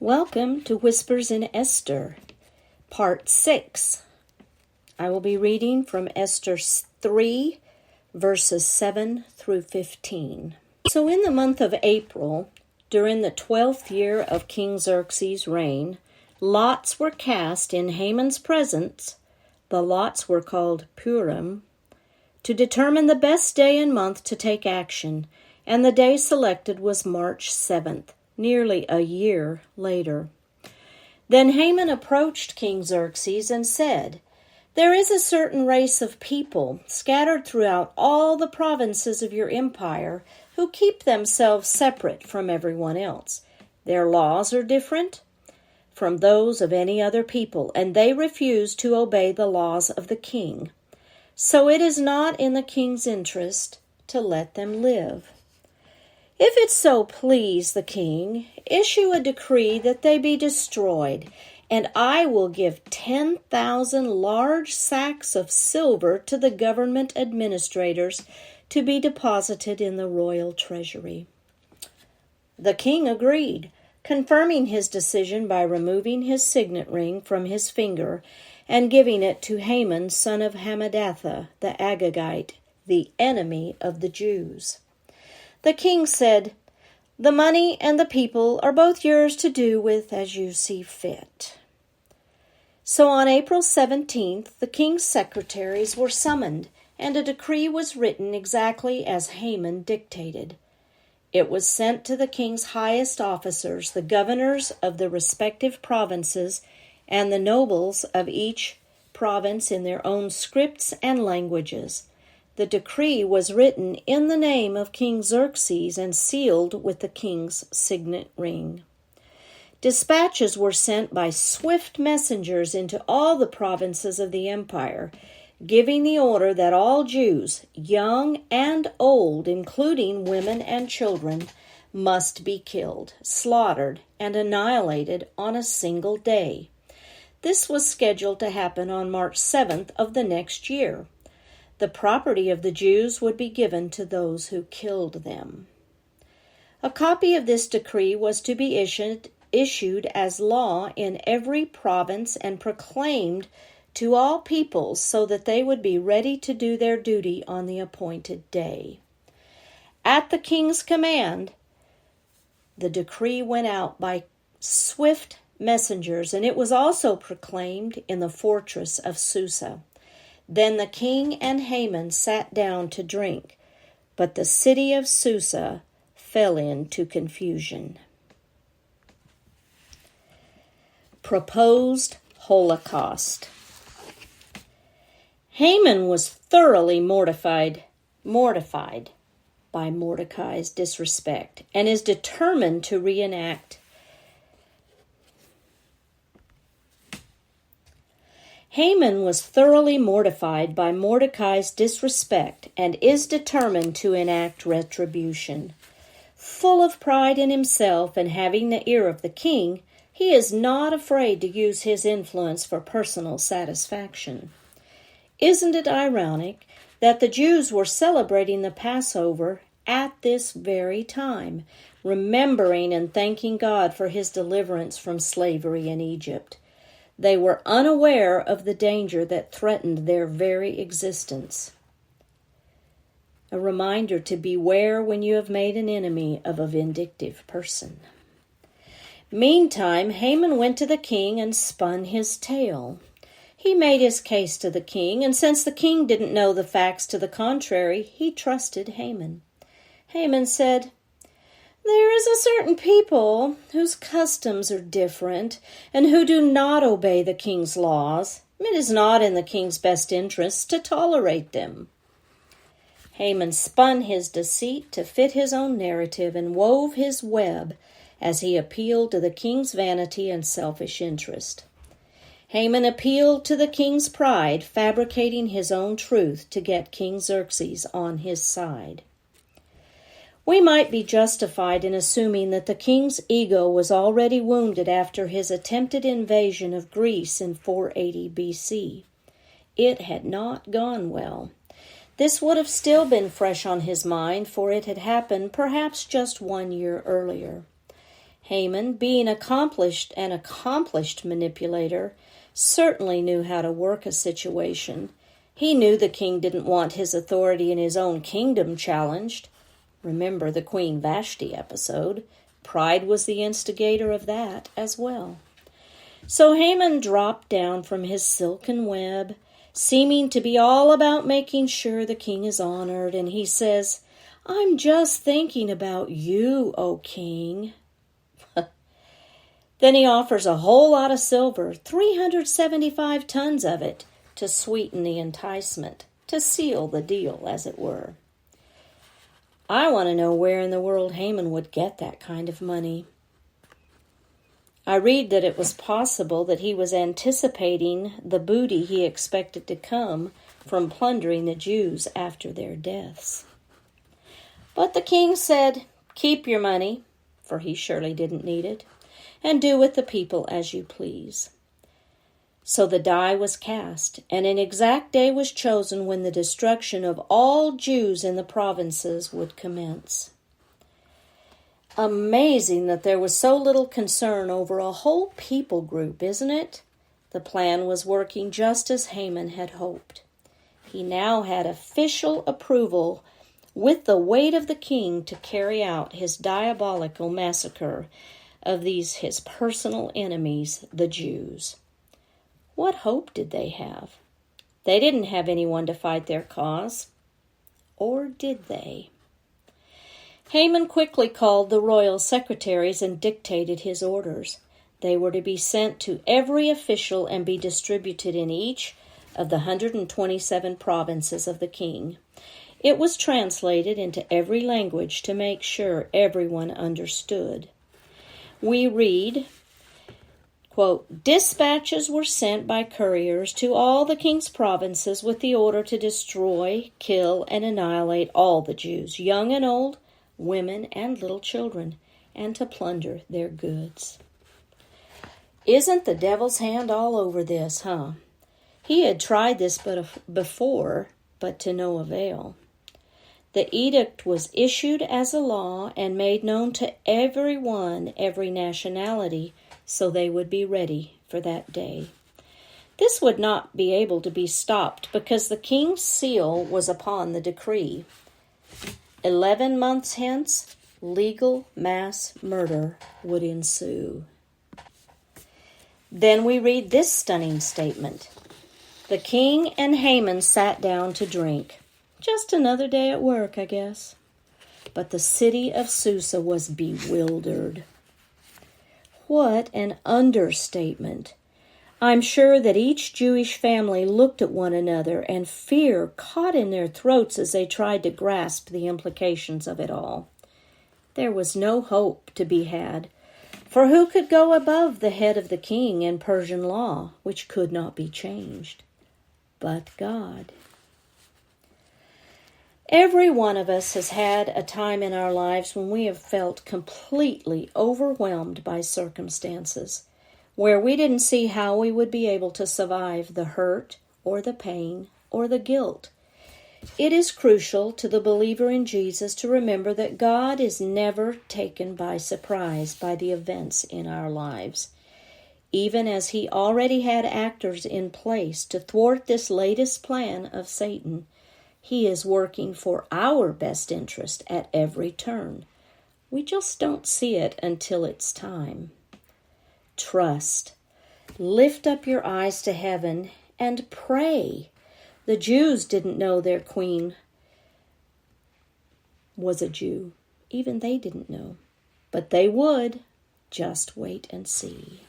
Welcome to Whispers in Esther, Part 6. I will be reading from Esther 3, verses 7 through 15. So in the month of April, during the 12th year of King Xerxes' reign, lots were cast in Haman's presence. The lots were called Purim, to determine the best day and month to take action, and the day selected was March 7th. Nearly a year later. Then Haman approached King Xerxes and said, "There is a certain race of people scattered throughout all the provinces of your empire who keep themselves separate from everyone else. Their laws are different from those of any other people, and they refuse to obey the laws of the king. So it is not in the king's interest to let them live. If it so please the king, issue a decree that they be destroyed, and I will give 10,000 large sacks of silver to the government administrators to be deposited in the royal treasury." The king agreed, confirming his decision by removing his signet ring from his finger and giving it to Haman, son of Hammedatha, the Agagite, the enemy of the Jews. The king said, "The money and the people are both yours to do with as you see fit." So on April 17th, the king's secretaries were summoned, and a decree was written exactly as Haman dictated. It was sent to the king's highest officers, the governors of the respective provinces, and the nobles of each province in their own scripts and languages. The decree was written in the name of King Xerxes and sealed with the king's signet ring. Dispatches were sent by swift messengers into all the provinces of the empire, giving the order that all Jews, young and old, including women and children, must be killed, slaughtered, and annihilated on a single day. This was scheduled to happen on March 7th of the next year. The property of the Jews would be given to those who killed them. A copy of this decree was to be issued as law in every province and proclaimed to all peoples so that they would be ready to do their duty on the appointed day. At the king's command, the decree went out by swift messengers, and it was also proclaimed in the fortress of Susa. Then the king and Haman sat down to drink, but the city of Susa fell into confusion. Proposed Holocaust. Haman was thoroughly mortified by Mordecai's disrespect and is determined to reenact Haman was thoroughly mortified by Mordecai's disrespect and is determined to enact retribution. Full of pride in himself and having the ear of the king, he is not afraid to use his influence for personal satisfaction. Isn't it ironic that the Jews were celebrating the Passover at this very time, remembering and thanking God for his deliverance from slavery in Egypt? They were unaware of the danger that threatened their very existence. A reminder to beware when you have made an enemy of a vindictive person. Meantime, Haman went to the king and spun his tale. He made his case to the king, and since the king didn't know the facts to the contrary, he trusted Haman. Haman said, "There is a certain people whose customs are different and who do not obey the king's laws. It is not in the king's best interest to tolerate them." Haman spun his deceit to fit his own narrative and wove his web as he appealed to the king's vanity and selfish interest. Haman appealed to the king's pride, fabricating his own truth to get King Xerxes on his side. We might be justified in assuming that the king's ego was already wounded after his attempted invasion of Greece in 480 BC. It had not gone well. This would have still been fresh on his mind, for it had happened perhaps just 1 year earlier. Haman, being an accomplished manipulator, certainly knew how to work a situation. He knew the king didn't want his authority in his own kingdom challenged. Remember the Queen Vashti episode. Pride was the instigator of that as well. So Haman dropped down from his silken web, seeming to be all about making sure the king is honored, and he says, "I'm just thinking about you, O king." Then he offers a whole lot of silver, 375 tons of it, to sweeten the enticement, to seal the deal, as it were. I want to know where in the world Haman would get that kind of money. I read that it was possible that he was anticipating the booty he expected to come from plundering the Jews after their deaths. But the king said, "Keep your money," for he surely didn't need it, "and do with the people as you please." So the die was cast, and an exact day was chosen when the destruction of all Jews in the provinces would commence. Amazing that there was so little concern over a whole people group, isn't it? The plan was working just as Haman had hoped. He now had official approval with the weight of the king to carry out his diabolical massacre of these his personal enemies, the Jews. What hope did they have? They didn't have anyone to fight their cause. Or did they? Haman quickly called the royal secretaries and dictated his orders. They were to be sent to every official and be distributed in each of the 127 provinces of the king. It was translated into every language to make sure everyone understood. We read, quote, "Dispatches were sent by couriers to all the king's provinces with the order to destroy, kill, and annihilate all the Jews, young and old, women and little children, and to plunder their goods." Isn't the devil's hand all over this, huh? He had tried this before, but to no avail. The edict was issued as a law and made known to everyone, every nationality, so they would be ready for that day. This would not be able to be stopped because the king's seal was upon the decree. 11 months hence, legal mass murder would ensue. Then we read this stunning statement. The king and Haman sat down to drink. Just another day at work, I guess. But the city of Susa was bewildered. What an understatement. I'm sure that each Jewish family looked at one another, and fear caught in their throats as they tried to grasp the implications of it all. There was no hope to be had, for who could go above the head of the king and Persian law, which could not be changed? But God. Every one of us has had a time in our lives when we have felt completely overwhelmed by circumstances, where we didn't see how we would be able to survive the hurt or the pain or the guilt. It is crucial to the believer in Jesus to remember that God is never taken by surprise by the events in our lives. Even as he already had actors in place to thwart this latest plan of Satan, he is working for our best interest at every turn. We just don't see it until it's time. Trust. Lift up your eyes to heaven and pray. The Jews didn't know their queen was a Jew. Even they didn't know. But they would. Just wait and see.